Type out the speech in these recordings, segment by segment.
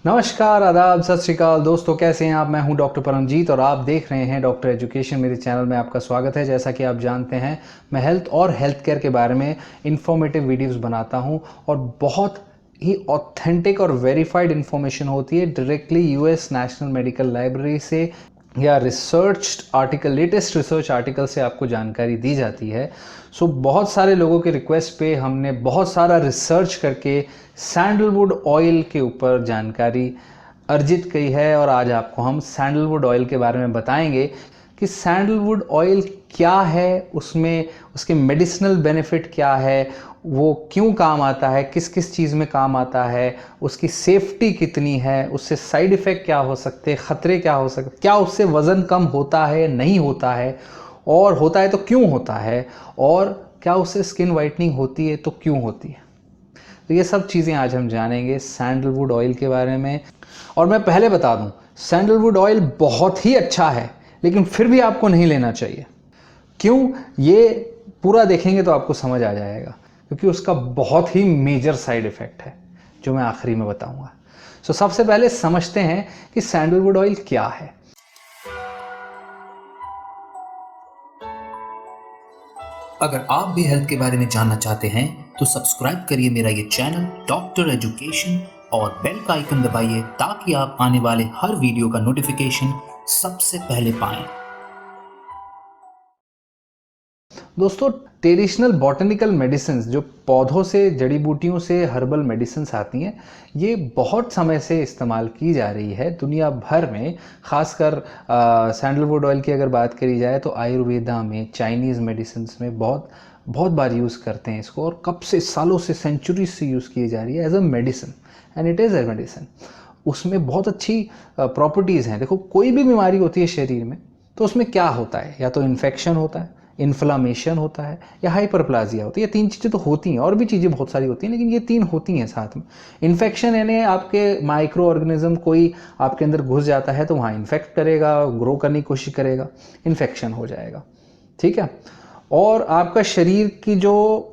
नमस्कार, आदाब, सत श्री अकाल दोस्तों, कैसे हैं आप। मैं हूं डॉक्टर परमजीत और आप देख रहे हैं डॉक्टर एजुकेशन। मेरे चैनल में आपका स्वागत है। जैसा कि आप जानते हैं, मैं हेल्थ और हेल्थ केयर के बारे में इंफॉर्मेटिव वीडियोस बनाता हूं और बहुत ही ऑथेंटिक और वेरीफाइड इंफॉर्मेशन होती है directly US national medical library से या research article, latest research article से आपको जानकारी दी जाती है। बहुत सारे लोगों के रिक्वेस्ट पे हमने बहुत सारा रिसर्च करके सैंडलवुड ऑयल के ऊपर जानकारी अर्जित की है और आज आपको हम सैंडलवुड ऑयल के बारे में बताएंगे कि सैंडलवुड ऑयल क्या है, उसमें उसके मेडिसिनल बेनिफिट क्या है, वो क्यों काम आता है, किस किस चीज़ में काम आता है, उसकी सेफ्टी कितनी है, उससे साइड इफ़ेक्ट क्या हो सकते हैं, ख़तरे क्या हो सकते, क्या उससे वज़न कम होता है नहीं होता है, और होता है तो क्यों होता है, और क्या उससे स्किन वाइटनिंग होती है तो क्यों होती है। तो ये सब चीज़ें आज हम जानेंगे सैंडलवुड ऑयल के बारे में। और मैं पहले बता दूं, सैंडलवुड ऑयल बहुत ही अच्छा है लेकिन फिर भी आपको नहीं लेना चाहिए। क्यों, ये पूरा देखेंगे तो आपको समझ आ जाएगा, क्योंकि उसका बहुत ही मेजर साइड इफ़ेक्ट है जो मैं आखिरी में बताऊंगा। सबसे पहले समझते हैं कि सैंडलवुड ऑयल क्या है। अगर आप भी हेल्थ के बारे में जानना चाहते हैं तो सब्सक्राइब करिए मेरा ये चैनल डॉक्टर एजुकेशन और बेल का आइकन दबाइए ताकि आप आने वाले हर वीडियो का नोटिफिकेशन सबसे पहले पाएं। दोस्तों, ट्रेडिशनल बॉटनिकल मेडिसिन, जो पौधों से, जड़ी बूटियों से हर्बल मेडिसिन आती हैं, ये बहुत समय से इस्तेमाल की जा रही है दुनिया भर में। ख़ासकर सैंडलवुड ऑयल की अगर बात करी जाए तो आयुर्वेदा में, चाइनीज़ मेडिसिन में बहुत बहुत बार यूज़ करते हैं इसको, और कब से, सालों से, सेंचुरीज से यूज़ की जा रही है as a medicine, and it is a medicine. उसमें बहुत अच्छी प्रॉपर्टीज़ हैं। देखो, कोई भी बीमारी होती है शरीर में तो उसमें क्या होता है, या तो इन्फेक्शन होता है, इन्फ्लामेशन होता है, या हाइपरप्लाजिया होती है। ये तीन चीज़ें तो होती हैं, और भी चीज़ें बहुत सारी होती हैं, लेकिन ये तीन होती हैं साथ में। इन्फेक्शन यानी आपके माइक्रो ऑर्गेनिज्म कोई आपके अंदर घुस जाता है तो वहाँ इन्फेक्ट करेगा, ग्रो करने की कोशिश करेगा, इन्फेक्शन हो जाएगा, ठीक है। और आपका शरीर की जो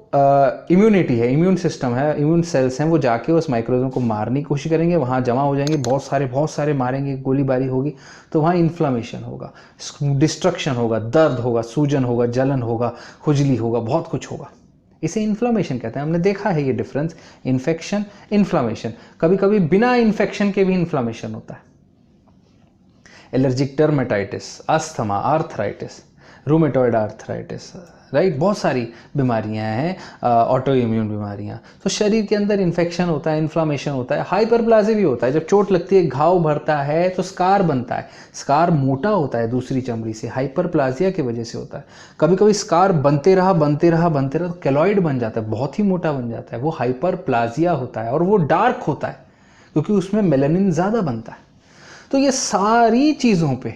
इम्यूनिटी है, इम्यून सिस्टम है, इम्यून सेल्स हैं, वो जाके उस माइक्रोज्म को मारने की कोशिश करेंगे, वहाँ जमा हो जाएंगे, बहुत सारे मारेंगे, गोलीबारी होगी, तो वहाँ इन्फ्लामेशन होगा, डिस्ट्रक्शन होगा, दर्द होगा, सूजन होगा, जलन होगा, खुजली होगा, बहुत कुछ होगा। इसे इन्फ्लामेशन कहते हैं। हमने देखा है ये डिफरेंस, इन्फेक्शन, इन्फ्लामेशन। कभी कभी बिना इन्फेक्शन के भी इन्फ्लामेशन होता है। Allergic dermatitis, asthma, arthritis, rheumatoid arthritis, right, बहुत सारी बीमारियां हैं, ऑटो इम्यून बीमारियां। तो शरीर के अंदर इन्फेक्शन होता है, इन्फ्लामेशन होता है, हाइपरप्लाजिया भी होता है। जब चोट लगती है, घाव भरता है तो स्कार बनता है, स्कार मोटा होता है दूसरी चमड़ी से, हाइपरप्लाजिया की वजह से होता है। कभी कभी स्कार बनते रहा तो केलॉइड बन जाता है, बहुत ही मोटा बन जाता है, वो हाइपरप्लाजिया होता है, और वो डार्क होता है क्योंकि उसमें मेलानिन ज़्यादा बनता है। तो ये सारी चीज़ों पे,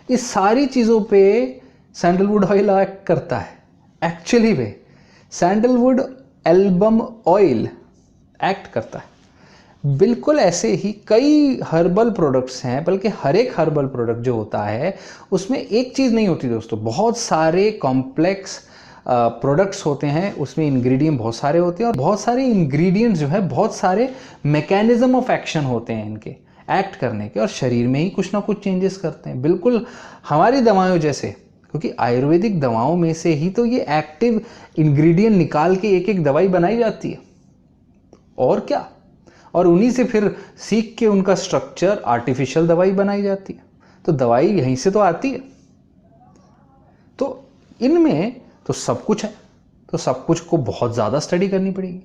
इस सारी चीज़ों पे सैंडलवुड ऑयल एक्ट करता है। एक्चुअली में सैंडलवुड एल्बम ऑयल एक्ट करता है। बिल्कुल ऐसे ही कई हर्बल प्रोडक्ट्स हैं, बल्कि हर एक हर्बल प्रोडक्ट जो होता है उसमें एक चीज़ नहीं होती दोस्तों, बहुत सारे कॉम्प्लेक्स प्रोडक्ट्स होते हैं, उसमें इंग्रेडिएंट बहुत सारे होते हैं, और बहुत सारे इंग्रेडिएंट्स जो है, बहुत सारे मैकेनिज्म ऑफ एक्शन होते हैं इनके एक्ट करने के, और शरीर में ही कुछ ना कुछ चेंजेस करते हैं, बिल्कुल हमारी दवाओं जैसे। क्योंकि आयुर्वेदिक दवाओं में से ही तो ये एक्टिव इंग्रेडिएंट निकाल के एक एक दवाई बनाई जाती है, और क्या, और उन्हीं से फिर सीख के उनका स्ट्रक्चर आर्टिफिशियल दवाई बनाई जाती है। तो दवाई यहीं से तो आती है। तो इनमें तो सब कुछ है, तो सब कुछ को बहुत ज़्यादा स्टडी करनी पड़ेगी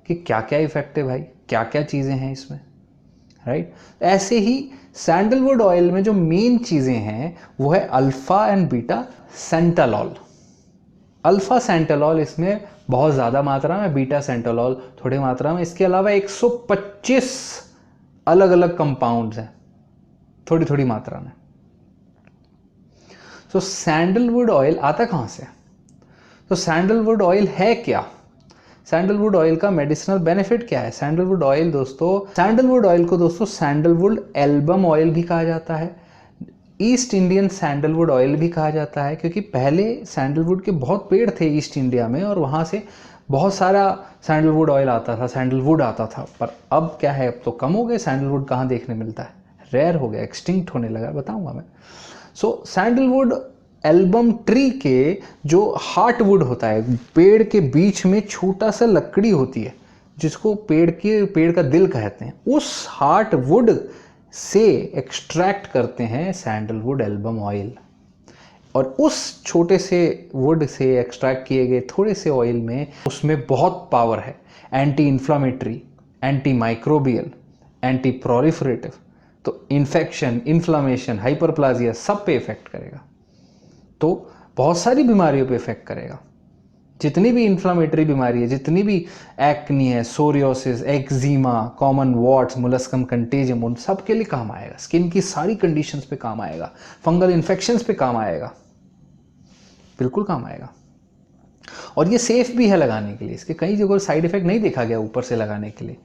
कि क्या क्या इफेक्ट है भाई, क्या क्या चीज़ें हैं इसमें, राइट। ऐसे ही सैंडलवुड ऑयल में जो मेन चीज़ें हैं वो है अल्फा एंड बीटा सेंटालॉल। अल्फा सेंटालॉल इसमें बहुत ज़्यादा मात्रा में, बीटा सेंटालॉल थोड़ी मात्रा में। इसके अलावा 125 अलग अलग कंपाउंड्स हैं थोड़ी थोड़ी मात्रा में। तो सैंडलवुड ऑयल आता कहाँ से? तो सैंडलवुड ऑयल है क्या? सैंडलवुड ऑयल का मेडिसिनल बेनिफिट क्या है? सैंडलवुड ऑयल को दोस्तों सैंडलवुड एल्बम ऑयल भी कहा जाता है, ईस्ट इंडियन सैंडलवुड ऑयल भी कहा जाता है, क्योंकि पहले सैंडलवुड के बहुत पेड़ थे ईस्ट इंडिया में, और वहाँ से बहुत सारा सैंडलवुड ऑयल आता था, सैंडलवुड आता था, पर अब क्या है, अब तो कम हो गए। सैंडलवुड कहाँ देखने मिलता है, रेयर हो गया, एक्सटिंक्ट होने लगा, बताऊंगा मैं। सो सैंडलवुड एल्बम ट्री के जो हार्टवुड होता है, पेड़ के बीच में छोटा सा लकड़ी होती है जिसको पेड़ का दिल कहते हैं, उस हार्टवुड से एक्सट्रैक्ट करते हैं सैंडलवुड एल्बम ऑयल। और उस छोटे से वुड से एक्सट्रैक्ट किए गए थोड़े से ऑयल में, उसमें बहुत पावर है, anti inflammatory, anti microbial, anti proliferative. तो इन्फेक्शन, इन्फ्लामेशन, हाइपरप्लाजिया सब पे इफेक्ट करेगा। तो बहुत सारी बीमारियों पे इफेक्ट करेगा। जितनी भी इन्फ्लामेटरी बीमारी है, जितनी भी एक्नी है, psoriasis, eczema, common warts, molluscum contagiosum, उन सब के लिए काम आएगा। स्किन की सारी कंडीशंस पे काम आएगा, फंगल इन्फेक्शंस पे काम आएगा, बिल्कुल काम आएगा। और ये सेफ भी है लगाने के लिए, इसके कई जगह साइड इफेक्ट नहीं देखा गया ऊपर से लगाने के लिए।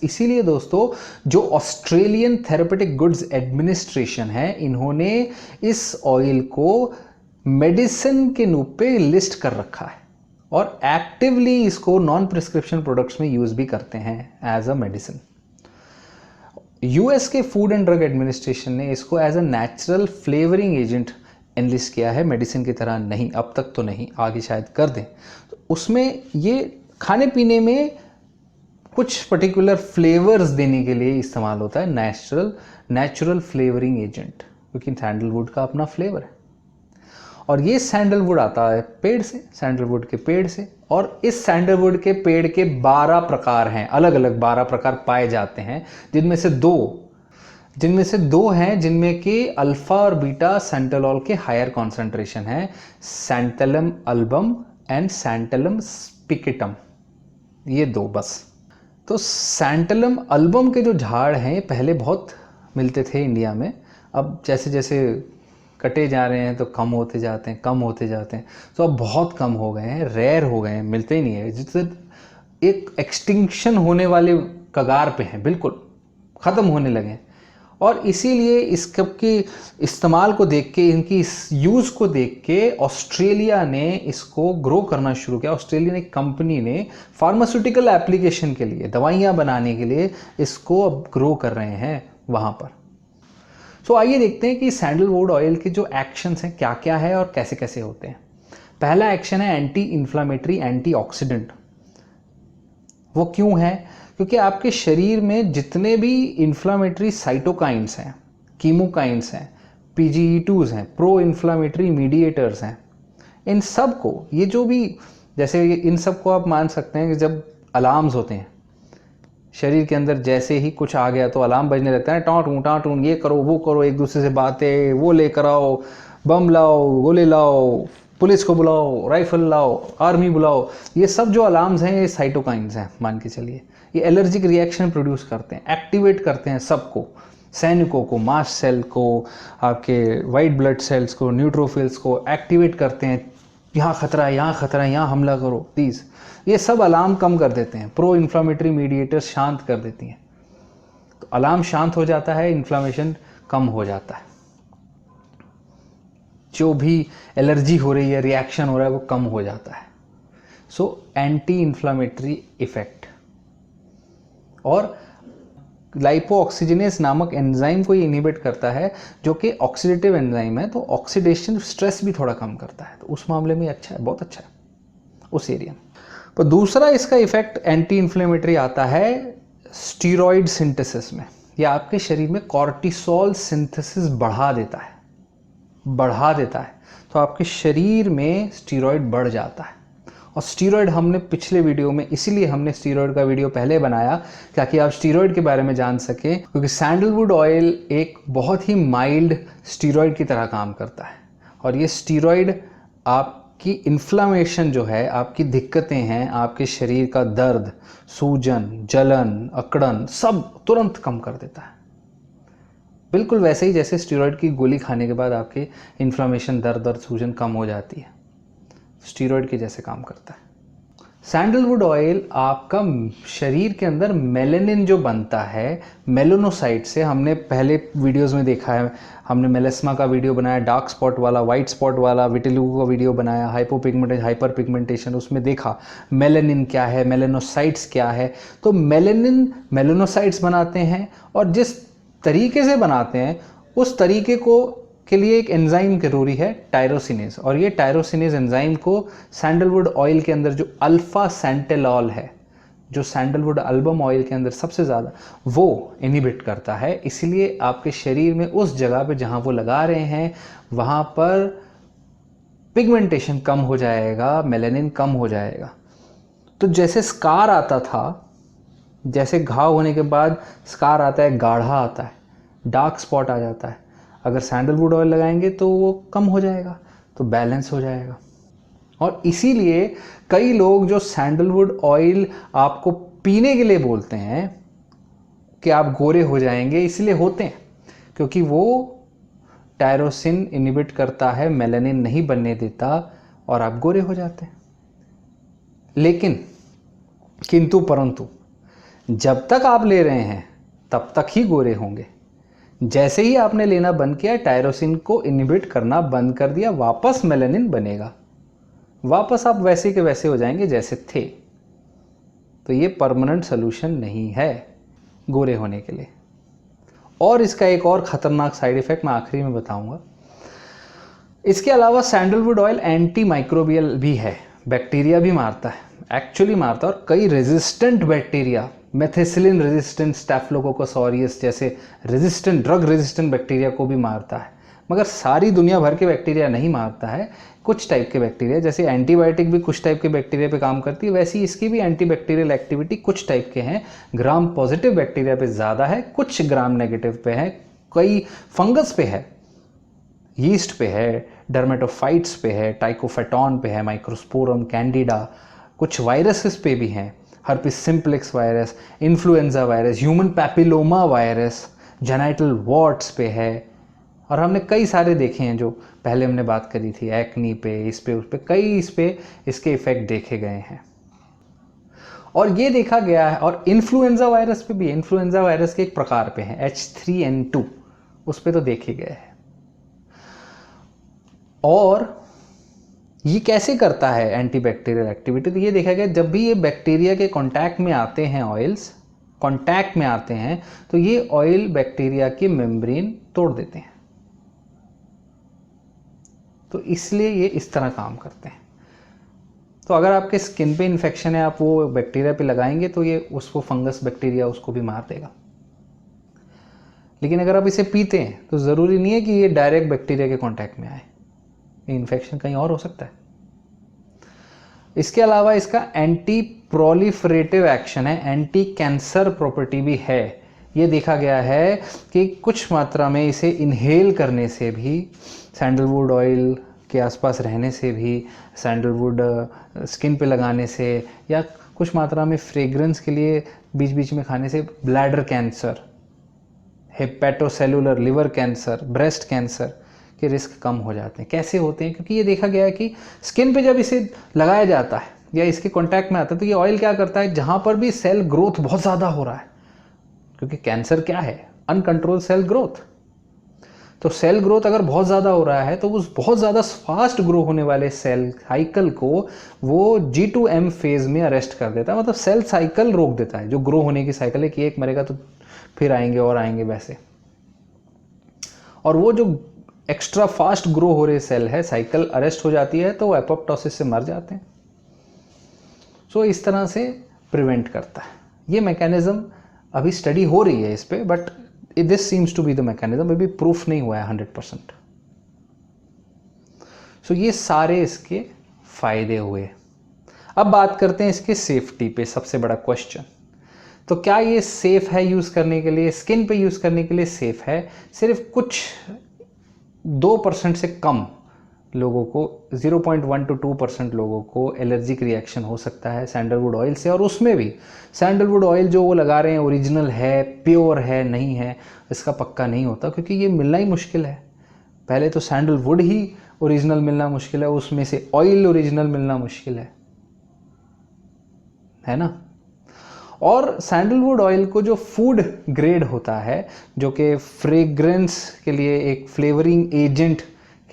इसीलिए दोस्तों, जो ऑस्ट्रेलियन थेरेपेटिक गुड्स एडमिनिस्ट्रेशन है, इन्होंने इस ऑयल को मेडिसिन के रूप पे लिस्ट कर रखा है और एक्टिवली इसको नॉन प्रिस्क्रिप्शन प्रोडक्ट्स में यूज भी करते हैं एज अ मेडिसिन। यूएस के फूड एंड ड्रग एडमिनिस्ट्रेशन ने इसको as a natural flavouring agent enlist किया है, मेडिसिन की तरह नहीं, अब तक तो नहीं, आगे शायद कर दें। तो उसमें ये खाने पीने में कुछ पर्टिकुलर फ्लेवर्स देने के लिए इस्तेमाल होता है, नेचुरल फ्लेवरिंग एजेंट, क्योंकि सैंडलवुड का अपना फ्लेवर है। और ये सैंडलवुड आता है पेड़ से, सैंडलवुड के पेड़ से। और इस सैंडलवुड के पेड़ के 12 प्रकार हैं, अलग अलग 12 प्रकार पाए जाते हैं, जिनमें से दो हैं जिनमें कि अल्फा और बीटा सैंटोलॉल के हायर कॉन्सेंट्रेशन है, सैंटलम अल्बम एंड सैंटलम स्पिकेटम, ये दो बस। तो सैंटलम अल्बम के जो झाड़ हैं पहले बहुत मिलते थे इंडिया में, अब जैसे जैसे कटे जा रहे हैं तो कम होते जाते हैं, तो अब बहुत कम हो गए हैं, रेयर हो गए हैं, मिलते ही नहीं है, जिससे एक एक्सटिंक्शन होने वाले कगार पे हैं, बिल्कुल ख़त्म होने लगे हैं। और इसीलिए इसके इस्तेमाल को देख के, इनकी इस यूज़ को देख के ऑस्ट्रेलिया ने इसको ग्रो करना शुरू किया। ऑस्ट्रेलिया ने कंपनी ने फार्मास्यूटिकल एप्लीकेशन के लिए, दवाइयाँ बनाने के लिए इसको अब ग्रो कर रहे हैं वहाँ पर। सो आइए देखते हैं कि सैंडलवुड ऑयल के जो एक्शंस हैं क्या क्या है और कैसे कैसे होते हैं। पहला एक्शन है एंटी इन्फ्लामेटरी, एंटीऑक्सीडेंट। वो क्यों है? क्योंकि आपके शरीर में जितने भी इन्फ्लामेटरी साइटोकाइंस हैं, कीमोकाइंस हैं, PGE2s हैं, प्रो इन्फ्लामेटरी मीडिएटर्स हैं, इन सब को, ये जो भी, जैसे इन सब को आप मान सकते हैं कि जब अलार्म्स होते हैं शरीर के अंदर, जैसे ही कुछ आ गया तो अलार्म बजने लगता है, टाटूं टाटूं, ये करो वो करो, एक दूसरे से बातें, वो लेकर आओ, बम लाओ, गोले लाओ, पुलिस को बुलाओ, राइफल लाओ, आर्मी बुलाओ। ये सब जो अलार्म्स हैं ये साइटोकाइंस हैं, मान के चलिए। ये एलर्जिक रिएक्शन प्रोड्यूस करते हैं, एक्टिवेट करते हैं सबको, सैनिकों को, मास्ट सेल को, आपके वाइट ब्लड सेल्स को, न्यूट्रोफिल्स को एक्टिवेट करते हैं, यहाँ खतरा है, यहाँ खतरा है, यहाँ हमला करो प्लीज़। ये सब अलार्म कम कर देते हैं, प्रो इन्फ्लामेटरी मीडिएटर्स शांत कर देती हैं। तो अलार्म शांत हो जाता है, इन्फ्लामेशन कम हो जाता है, जो भी एलर्जी हो रही है, रिएक्शन हो रहा है, वो कम हो जाता है। So anti inflammatory effect. और लाइपोऑक्सीजिनेस नामक एंजाइम को ये इनहिबिट करता है, जो कि ऑक्सीडेटिव एंजाइम है, तो ऑक्सीडेशन स्ट्रेस भी थोड़ा कम करता है, तो उस मामले में अच्छा है, बहुत अच्छा है उस एरिया में। तो दूसरा इसका इफेक्ट एंटी इन्फ्लेमेटरी आता है स्टीरॉयड सिंथेसिस में। यह आपके शरीर में कॉर्टिसोल सिंथेसिस बढ़ा देता है, तो आपके शरीर में स्टीरॉयड बढ़ जाता है। और स्टीरॉयड हमने पिछले वीडियो में, इसीलिए हमने स्टीरॉयड का वीडियो पहले बनाया ताकि आप स्टीरॉयड के बारे में जान सकें, क्योंकि सैंडलवुड ऑयल एक बहुत ही माइल्ड स्टीरॉयड की तरह काम करता है। और ये स्टीरॉयड आपकी इन्फ्लामेशन जो है, आपकी दिक्कतें हैं, आपके शरीर का दर्द, सूजन, जलन, अकड़न, सब तुरंत कम कर देता है। बिल्कुल वैसे ही जैसे स्टीरॉयड की गोली खाने के बाद आपके इन्फ्लामेशन, दर्द और सूजन कम हो जाती है, स्टीरॉयड के जैसे काम करता है। सैंडलवुड ऑयल आपका शरीर के अंदर मेलेनिन जो बनता है मेलानोसाइट से, हमने पहले वीडियोस में देखा है, हमने मेलेस्मा का वीडियो बनाया, डार्क स्पॉट वाला, वाइट स्पॉट वाला, विटिलिगो का वीडियो बनाया, हाइपर पिगमेंटेशन, उसमें देखा मेलेनिन क्या है, मेलानोसाइट्स क्या है। तो मेलेनिन मेलानोसाइट्स बनाते हैं, और जिस तरीके से बनाते हैं उस तरीके को के लिए एक एंजाइम जरूरी है, टायरोसिनेज। और ये टायरोसिनेज एंजाइम को सैंडलवुड ऑयल के अंदर जो अल्फा सेंटेलॉल है, जो सैंडलवुड अल्बम ऑयल के अंदर सबसे ज़्यादा, वो इनहिबिट करता है। इसलिए आपके शरीर में उस जगह पे जहाँ वो लगा रहे हैं वहाँ पर पिगमेंटेशन कम हो जाएगा, मेलेनिन कम हो जाएगा। तो जैसे स्कार आता था, जैसे घाव होने के बाद स्कार आता है, गाढ़ा आता है, डार्क स्पॉट आ जाता है, अगर सैंडलवुड ऑयल लगाएंगे तो वो कम हो जाएगा, तो बैलेंस हो जाएगा। और इसीलिए कई लोग जो सैंडलवुड ऑयल आपको पीने के लिए बोलते हैं कि आप गोरे हो जाएंगे, इसलिए होते हैं क्योंकि वो टायरोसिन इनहिबिट करता है, मेलानिन नहीं बनने देता, और आप गोरे हो जाते हैं। लेकिन किंतु परंतु जब तक आप ले रहे हैं तब तक ही गोरे होंगे। जैसे ही आपने लेना बंद किया, टायरोसिन को इनहिबिट करना बंद कर दिया, वापस मेलानिन बनेगा, वापस आप वैसे के वैसे हो जाएंगे जैसे थे। तो ये परमानेंट सोल्यूशन नहीं है गोरे होने के लिए। और इसका एक और ख़तरनाक साइड इफ़ेक्ट मैं आखिरी में बताऊंगा। इसके अलावा सैंडलवुड ऑयल एंटी माइक्रोबियल भी है, बैक्टीरिया भी मारता है, एक्चुअली मारता है, और कई resistant bacteria, methicillin resistant, staphylococcus aureus जैसे रेजिस्टेंट, ड्रग रेजिस्टेंट बैक्टीरिया को भी मारता है। मगर सारी दुनिया भर के बैक्टीरिया नहीं मारता है, कुछ टाइप के बैक्टीरिया, जैसे एंटीबायोटिक भी कुछ टाइप के बैक्टीरिया पे काम करती है, वैसी इसकी भी एंटीबैक्टीरियल एक्टिविटी कुछ टाइप के हैं। ग्राम पॉजिटिव बैक्टीरिया पे ज़्यादा है, कुछ ग्राम नेगेटिव पे है, कई फंगस पे है, यीस्ट पे है, डर्मेटोफाइट्स पे है, टाइकोफेटॉन पे है, माइक्रोस्पोरम, कैंडिडा, कुछ वायरसेस पे भी हैं, herpes simplex virus, influenza virus, human papilloma virus, genital warts पे है, और हमने कई सारे देखे हैं जो पहले हमने बात करी थी, एक्नी पे, इस पे, उस पे, कई इस पे इसके इफेक्ट देखे गए हैं। और ये देखा गया है, और इन्फ्लुएंजा वायरस पे भी, इन्फ्लुएंजा वायरस के एक प्रकार पे है H3N2, उस पे तो देखे गए हैं। और ये कैसे करता है एंटीबैक्टीरियल एक्टिविटी, तो ये देखा गया जब भी ये बैक्टीरिया के कांटेक्ट में आते हैं, ऑयल्स कांटेक्ट में आते हैं, तो ये ऑयल बैक्टीरिया की मेम्ब्रेन तोड़ देते हैं। तो इसलिए ये इस तरह काम करते हैं। तो अगर आपके स्किन पे इन्फेक्शन है, आप वो बैक्टीरिया पे लगाएंगे तो ये उसको, फंगस बैक्टीरिया उसको भी मार देगा। लेकिन अगर आप इसे पीते हैं तो ज़रूरी नहीं है कि ये डायरेक्ट बैक्टीरिया के कांटेक्ट में आए, इन्फेक्शन कहीं और हो सकता है। इसके अलावा इसका एंटी प्रोलिफरेटिव एक्शन है, एंटी कैंसर प्रॉपर्टी भी है। ये देखा गया है कि कुछ मात्रा में इसे इनहेल करने से भी, सैंडलवुड ऑयल के आसपास रहने से भी, सैंडलवुड स्किन पे लगाने से, या कुछ मात्रा में फ्रेग्रेंस के लिए बीच बीच में खाने से bladder cancer, hepatocellular liver cancer, breast cancer के रिस्क कम हो जाते हैं। कैसे होते हैं? क्योंकि ये देखा गया है कि स्किन पे जब इसे लगाया जाता है या इसके कांटेक्ट में आता है तो ये ऑयल क्या करता है, जहाँ पर भी सेल ग्रोथ बहुत ज़्यादा हो रहा है, क्योंकि कैंसर क्या है, अनकंट्रोल सेल ग्रोथ। तो सेल ग्रोथ अगर बहुत ज़्यादा हो रहा है तो उस बहुत ज़्यादा फास्ट ग्रो होने वाले सेल साइकिल को वो G2M फेज़ में अरेस्ट कर देता है, मतलब सेल साइकिल रोक देता है, जो ग्रो होने की साइकिल है कि एक मरेगा तो फिर आएंगे और आएंगे वैसे। और वो जो एक्स्ट्रा फास्ट ग्रो हो रहे सेल है, साइकिल अरेस्ट हो जाती है तो वो एपोप्टोसिस से मर जाते हैं। सो इस तरह से प्रिवेंट करता है। ये मैकेनिज्म अभी स्टडी हो रही है इस पे, but this seems to be the mechanism, अभी प्रूफ नहीं हुआ है 100%। सो ये सारे इसके फायदे हुए। अब बात करते हैं इसके सेफ्टी पे, सबसे बड़ा क्वेश्चन। तो क्या ये सेफ है यूज़ करने के लिए, स्किन पे यूज़ करने के लिए सेफ है? सिर्फ कुछ 2% से कम लोगों को, 0.1 to 2% लोगों को एलर्जिक रिएक्शन हो सकता है सैंडलवुड ऑयल से। और उसमें भी सैंडलवुड ऑयल जो वो लगा रहे हैं ओरिजिनल है, प्योर है, नहीं है, इसका पक्का नहीं होता, क्योंकि ये मिलना ही मुश्किल है। पहले तो सैंडलवुड ही ओरिजिनल मिलना मुश्किल है, उसमें से ऑयल ओरिजिनल मिलना मुश्किल है। है ना। और सैंडलवुड ऑयल को जो फूड ग्रेड होता है, जो कि फ्रेग्रेंस के लिए, एक फ्लेवरिंग एजेंट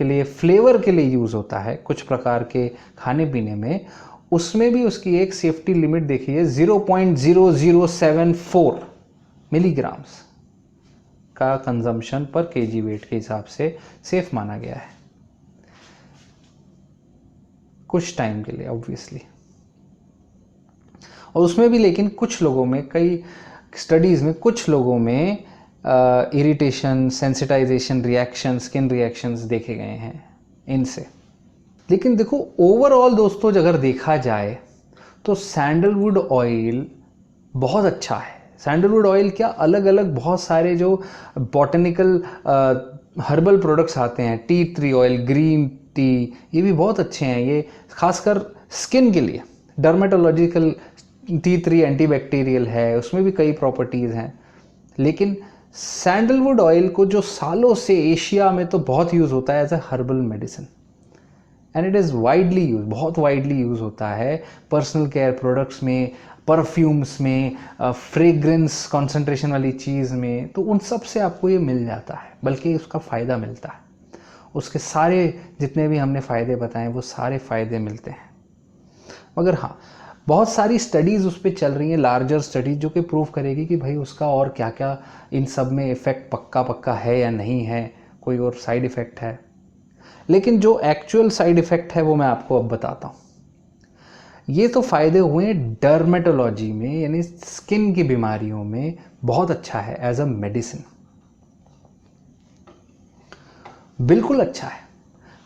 के लिए, फ्लेवर के लिए यूज़ होता है कुछ प्रकार के खाने पीने में, उसमें भी उसकी एक सेफ्टी लिमिट देखी है 0.0074 मिलीग्राम्स का कंजम्पशन पर केजी वेट के हिसाब से सेफ माना गया है कुछ टाइम के लिए ऑब्वियसली। और उसमें भी लेकिन कुछ लोगों में, कई स्टडीज़ में कुछ लोगों में irritation, sensitisation reaction, skin reactions देखे गए हैं इनसे। लेकिन देखो ओवरऑल दोस्तों अगर देखा जाए तो सैंडलवुड ऑयल बहुत अच्छा है। सैंडलवुड ऑयल क्या, अलग अलग बहुत सारे जो बॉटनिकल हर्बल प्रोडक्ट्स आते हैं, tea tree oil, green tea, ये भी बहुत अच्छे हैं। ये खासकर स्किन के लिए, डर्मेटोलॉजिकल टी ट्री एंटीबैक्टीरियल है, उसमें भी कई प्रॉपर्टीज़ हैं। लेकिन सैंडलवुड ऑयल को जो सालों से एशिया में तो बहुत यूज़ होता है as a herbal medicine, and it is widely use, बहुत वाइडली यूज़ होता है पर्सनल केयर प्रोडक्ट्स में, परफ्यूम्स में, फ्रेग्रेंस कॉन्सेंट्रेशन वाली चीज़ में, तो उन सब से आपको ये मिल जाता है, बल्कि उसका फ़ायदा मिलता है। उसके सारे जितने भी हमने फ़ायदे बताए वो सारे फ़ायदे मिलते हैं। मगर हाँ, बहुत सारी स्टडीज़ उस पर चल रही हैं, लार्जर स्टडीज, जो कि प्रूव करेगी कि भाई उसका और क्या क्या इन सब में इफ़ेक्ट पक्का है या नहीं है, कोई और साइड इफ़ेक्ट है। लेकिन जो एक्चुअल साइड इफ़ेक्ट है वो मैं आपको अब बताता हूँ। ये तो फ़ायदे हुए डर्मेटोलॉजी में, यानी स्किन की बीमारियों में बहुत अच्छा है एज अ मेडिसिन, बिल्कुल अच्छा है।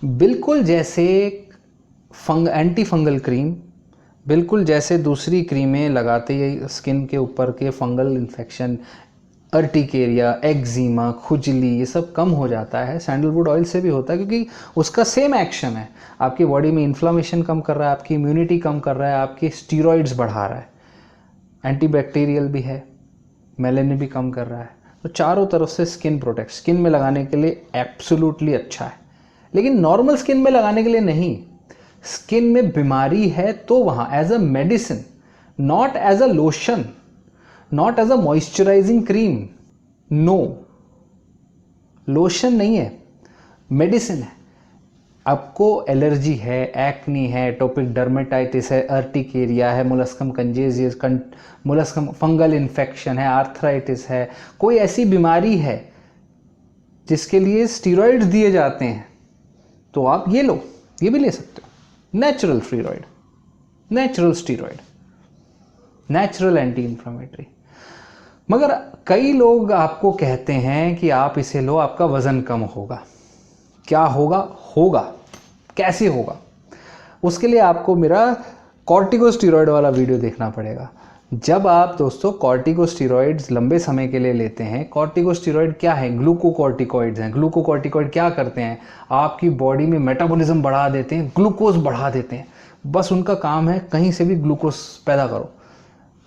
बिल्कुल जैसे एंटी फंगल क्रीम, बिल्कुल जैसे दूसरी क्रीमें लगाते ही स्किन के ऊपर के फंगल इन्फेक्शन, अर्टिकेरिया, एक्जिमा, खुजली, ये सब कम हो जाता है, सैंडलवुड ऑयल से भी होता है, क्योंकि उसका सेम एक्शन है। आपकी बॉडी में इन्फ्लामेशन कम कर रहा है, आपकी इम्यूनिटी कम कर रहा है, आपके स्टीरॉइड्स बढ़ा रहा है, एंटीबैक्टीरियल भी है, मेलेनिन भी कम कर रहा है। तो चारों तरफ से स्किन प्रोटेक्ट, स्किन में लगाने के लिए एब्सोल्युटली अच्छा है। लेकिन नॉर्मल स्किन में लगाने के लिए नहीं। स्किन में बीमारी है तो वहाँ as a medicine, not as a lotion, not as a moisturising cream, no, lotion नहीं है, मेडिसिन है। आपको एलर्जी है, एक्नी है, टोपिक डर्मेटाइटिस है, अर्टिकेरिया है, molluscum contagiosum, molluscum fungal infection है, आर्थराइटिस है, कोई ऐसी बीमारी है जिसके लिए स्टीरॉइड्स दिए जाते हैं, तो आप ये लो, ये भी ले सकते हो। Natural steroid, natural steroid, natural anti inflammatory. मगर कई लोग आपको कहते हैं कि आप इसे लो, आपका वज़न कम होगा। क्या होगा? होगा। कैसे होगा? उसके लिए आपको मेरा कॉर्टिकोस्टेरॉइड वाला वीडियो देखना पड़ेगा। जब आप दोस्तों कॉर्टिकोस्टेरॉइड्स लंबे समय के लिए लेते हैं, कॉर्टिकोस्टेरॉइड क्या है? ग्लूकोकॉर्टिकॉइड्स हैं। ग्लूकोकॉर्टिकॉइड क्या करते हैं? आपकी बॉडी में मेटाबॉलिज्म बढ़ा देते हैं, ग्लूकोज बढ़ा देते हैं। बस उनका काम है कहीं से भी ग्लूकोज पैदा करो।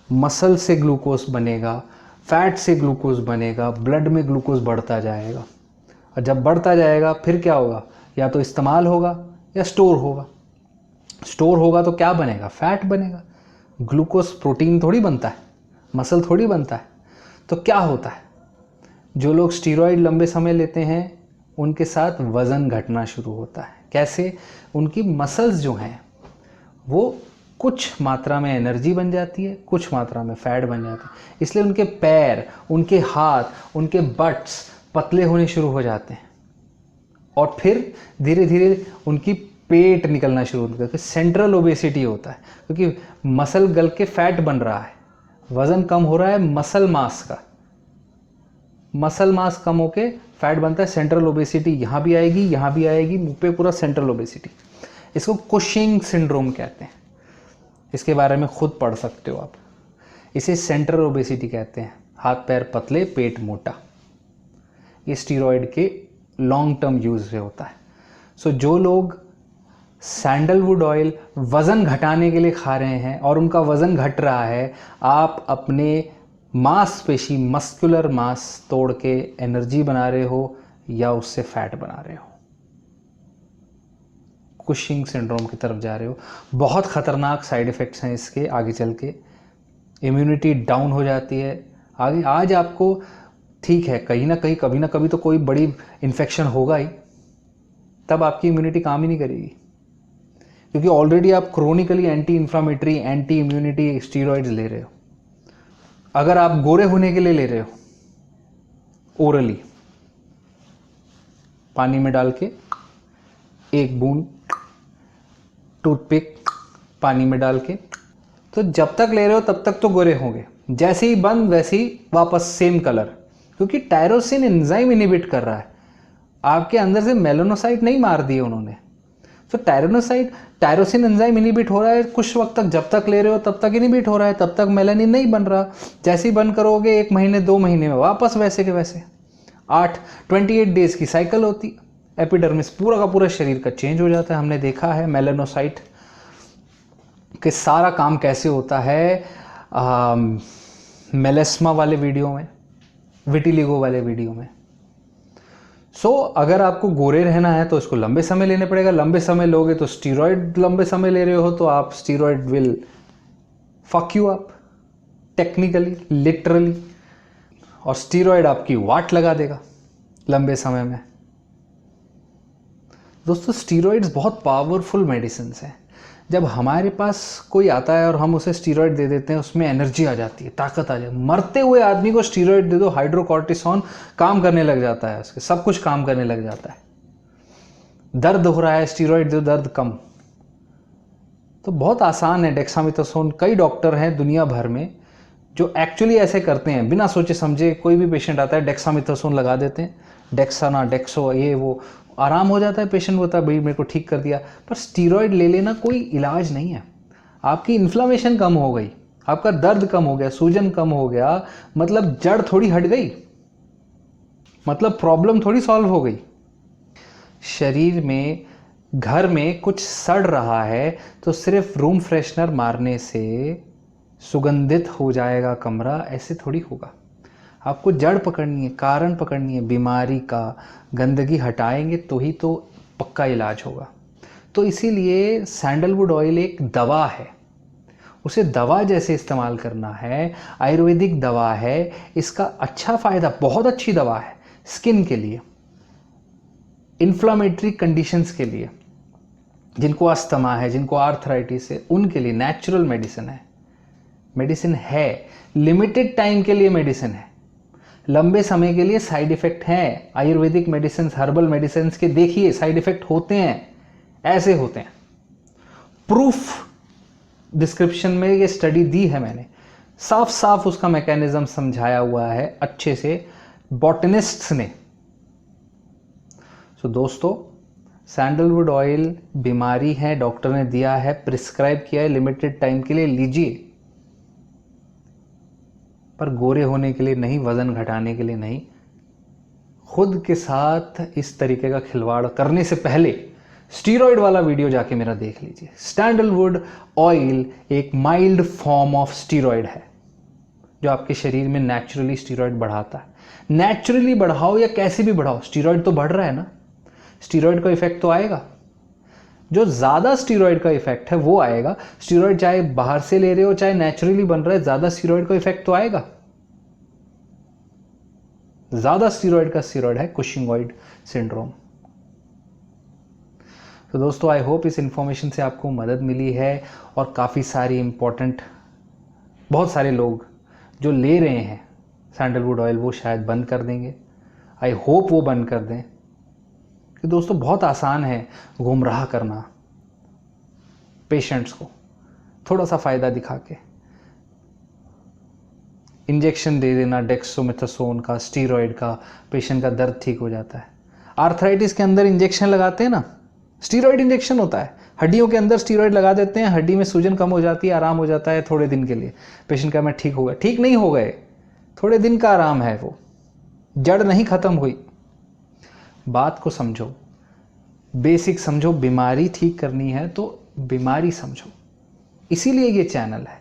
मसल से ग्लूकोज बनेगा, फैट से ग्लूकोज बनेगा, ब्लड में ग्लूकोज बढ़ता जाएगा, और जब बढ़ता जाएगा फिर क्या होगा? या तो इस्तेमाल होगा या स्टोर होगा। स्टोर होगा तो क्या बनेगा? फैट बनेगा। ग्लूकोज प्रोटीन थोड़ी बनता है, मसल थोड़ी बनता है। तो क्या होता है? जो लोग स्टीरॉइड लंबे समय लेते हैं उनके साथ वज़न घटना शुरू होता है। कैसे? उनकी मसल्स जो हैं वो कुछ मात्रा में एनर्जी बन जाती है, कुछ मात्रा में फैट बन जाती है। इसलिए उनके पैर, उनके हाथ, उनके बट्स पतले होने शुरू हो जाते हैं, और फिर धीरे धीरे उनकी पेट निकलना शुरू होता है। सेंट्रल ओबेसिटी होता है, क्योंकि मसल गल के फैट बन रहा है, वज़न कम हो रहा है मसल मास का, मसल मास कम होके फैट बनता है। सेंट्रल ओबेसिटी यहाँ भी आएगी, यहाँ भी आएगी, मुंह पे पूरा सेंट्रल ओबेसिटी। इसको कुशिंग सिंड्रोम कहते हैं। इसके बारे में खुद पढ़ सकते हो आप। इसे सेंट्रल ओबेसिटी कहते हैं। हाथ पैर पतले, पेट मोटा। ये स्टीरॉयड के लॉन्ग टर्म यूज से होता है। सो जो लोग सैंडलवुड ऑयल वज़न घटाने के लिए खा रहे हैं और उनका वज़न घट रहा है, आप अपने मांसपेशी, मस्कुलर मास तोड़ के एनर्जी बना रहे हो या उससे फैट बना रहे हो, कुशिंग सिंड्रोम की तरफ जा रहे हो। बहुत ख़तरनाक साइड इफ़ेक्ट्स हैं इसके आगे चल के, इम्यूनिटी डाउन हो जाती है। आगे आज आपको ठीक है, कहीं ना कहीं कभी ना कभी तो कोई बड़ी इन्फेक्शन होगा ही, तब आपकी इम्यूनिटी काम ही नहीं करेगी, क्योंकि ऑलरेडी आप chronically anti inflammatory, anti immunity steroids ले रहे हो। अगर आप गोरे होने के लिए ले रहे हो ओरली, पानी में डाल के एक बूंद टूथपिक पानी में डाल के, तो जब तक ले रहे हो तब तक तो गोरे होंगे, जैसे ही बंद वैसे ही वापस सेम कलर, क्योंकि टायरोसिन एंजाइम इनिबिट कर रहा है। आपके अंदर से मेलानोसाइट नहीं मार दिए उन्होंने, तो टायरोसिन एंजाइम इनिबिट हो रहा है कुछ वक्त तक, जब तक ले रहे हो तब तक इनिबिट हो रहा है, तब तक मेलानिन नहीं बन रहा। जैसे ही बंद करोगे 1 महीने 2 महीने में वापस वैसे के वैसे। 28 डेज की साइकिल होती, एपिडर्मिस पूरा का पूरा शरीर का चेंज हो जाता है। हमने देखा है मेलानोसाइट कि सारा काम कैसे होता है मेलेस्मा वाले वीडियो में, विटिलिगो वाले वीडियो में। अगर आपको गोरे रहना है तो इसको लंबे समय लेने पड़ेगा। लंबे समय लोगे तो स्टीरॉयड, लंबे समय ले रहे हो तो आप steroid will fuck you up technically, literally, और स्टीरॉयड आपकी वाट लगा देगा लंबे समय में। दोस्तों स्टीरॉयड्स बहुत पावरफुल मेडिसिन हैं। जब हमारे पास कोई आता है और हम उसे स्टीरॉयड दे देते हैं, उसमें एनर्जी आ जाती है, ताकत आ जाती है। मरते हुए आदमी को स्टीरॉयड दे दो, हाइड्रोकॉर्टिसोन काम करने लग जाता है, उसके सब कुछ काम करने लग जाता है। दर्द हो रहा है, स्टीरॉयड दो, दर्द कम। तो बहुत आसान है डेक्सामेथासोन। कई डॉक्टर हैं दुनिया भर में जो एक्चुअली ऐसे करते हैं, बिना सोचे समझे। कोई भी पेशेंट आता है डेक्सामेथासोन लगा देते हैं, डेक्साना डेक्सो ये वो, आराम हो जाता है। पेशेंट बोलता है भाई मेरे को ठीक कर दिया। पर स्टीरॉयड ले लेना कोई इलाज नहीं है। आपकी इन्फ्लामेशन कम हो गई, आपका दर्द कम हो गया, सूजन कम हो गया, मतलब जड़ थोड़ी हट गई, मतलब प्रॉब्लम थोड़ी सॉल्व हो गई। शरीर में, घर में कुछ सड़ रहा है तो सिर्फ रूम फ्रेशनर मारने से सुगंधित हो जाएगा कमरा, ऐसे थोड़ी होगा। आपको जड़ पकड़नी है, कारण पकड़नी है बीमारी का। गंदगी हटाएंगे तो ही तो पक्का इलाज होगा। तो इसीलिए सैंडलवुड ऑयल एक दवा है, उसे दवा जैसे इस्तेमाल करना है। आयुर्वेदिक दवा है, इसका अच्छा फ़ायदा, बहुत अच्छी दवा है स्किन के लिए, इन्फ्लामेटरी कंडीशंस के लिए, जिनको अस्थमा है, जिनको आर्थराइटिस है, उनके लिए नेचुरल मेडिसिन है। लिमिटेड टाइम के लिए मेडिसिन है, लंबे समय के लिए साइड इफेक्ट हैं। आयुर्वेदिक मेडिसिन, हर्बल मेडिसिन के देखिए साइड इफेक्ट होते हैं, ऐसे होते हैं। प्रूफ डिस्क्रिप्शन में ये स्टडी दी है मैंने, साफ साफ उसका मैकेनिज्म समझाया हुआ है अच्छे से बॉटनिस्ट्स ने। दोस्तों सैंडलवुड ऑयल बीमारी है, डॉक्टर ने दिया है, प्रिस्क्राइब किया है, लिमिटेड टाइम के लिए लीजिए, पर गोरे होने के लिए नहीं, वजन घटाने के लिए नहीं। खुद के साथ इस तरीके का खिलवाड़ करने से पहले स्टीरॉयड वाला वीडियो जाके मेरा देख लीजिए। सैंडलवुड ऑयल एक माइल्ड फॉर्म ऑफ स्टीरॉयड है जो आपके शरीर में नेचुरली स्टीरॉयड बढ़ाता है। नेचुरली बढ़ाओ या कैसे भी बढ़ाओ, स्टीरॉयड तो बढ़ रहा है ना, स्टीरॉयड का इफेक्ट तो आएगा। जो ज़्यादा स्टीरॉयड का इफेक्ट है वो आएगा। स्टीरॉयड चाहे बाहर से ले रहे हो चाहे नेचुरली बन रहा है, ज़्यादा स्टीरॉयड का इफेक्ट तो आएगा। ज़्यादा स्टीरॉयड का स्टीरॉयड है कुशिंगॉइड सिंड्रोम। तो दोस्तों आई होप इस इंफॉर्मेशन से आपको मदद मिली है, और काफ़ी सारी इंपॉर्टेंट, बहुत सारे लोग जो ले रहे हैं सैंडलवुड ऑयल वो शायद बंद कर देंगे। आई होप वो बंद कर दें, कि दोस्तों बहुत आसान है गुमराह करना पेशेंट्स को, थोड़ा सा फ़ायदा दिखा के इंजेक्शन दे देना डेक्सामेथासोन का, स्टीरॉयड का, पेशेंट का दर्द ठीक हो जाता है। आर्थराइटिस के अंदर इंजेक्शन लगाते हैं ना, स्टीरॉयड इंजेक्शन होता है, हड्डियों के अंदर स्टीरॉयड लगा देते हैं, हड्डी में सूजन कम हो जाती है, आराम हो जाता है थोड़े दिन के लिए। पेशेंट का मैं ठीक हो गया, ठीक नहीं हो गए, थोड़े दिन का आराम है, वो जड़ नहीं खत्म हुई। बात को समझो, बेसिक समझो, बीमारी ठीक करनी है तो बीमारी समझो, इसीलिए ये चैनल है।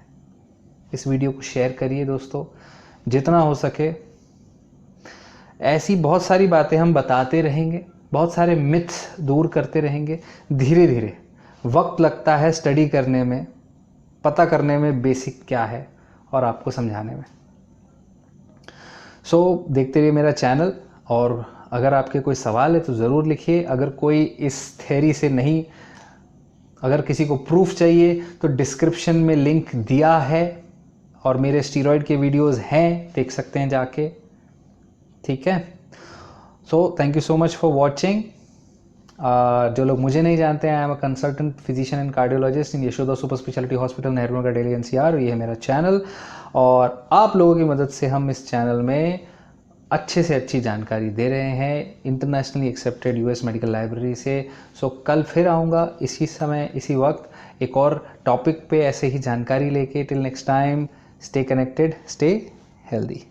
इस वीडियो को शेयर करिए दोस्तों, जितना हो सके। ऐसी बहुत सारी बातें हम बताते रहेंगे, बहुत सारे मिथ्स दूर करते रहेंगे। धीरे धीरे वक्त लगता है स्टडी करने में, पता करने में बेसिक क्या है, और आपको समझाने में। सो देखते रहिए मेरा चैनल, और अगर आपके कोई सवाल है तो ज़रूर लिखिए। अगर कोई इस थ्योरी से नहीं, अगर किसी को प्रूफ चाहिए तो डिस्क्रिप्शन में लिंक दिया है, और मेरे स्टीरॉयड के वीडियोस हैं, देख सकते हैं जाके। ठीक है, so thank you so much for watching. जो लोग मुझे नहीं जानते हैं, I am a consultant physician and cardiologist in Yashoda super speciality hospital, Nehru Nagar, Delhi NCR। ये है मेरा चैनल, और आप लोगों की मदद से हम इस चैनल में अच्छे से अच्छी जानकारी दे रहे हैं, internationally accepted US medical library से। सो कल फिर आऊँगा इसी समय इसी वक्त एक और टॉपिक पे ऐसे ही जानकारी लेके। Till next time, stay connected, stay healthy.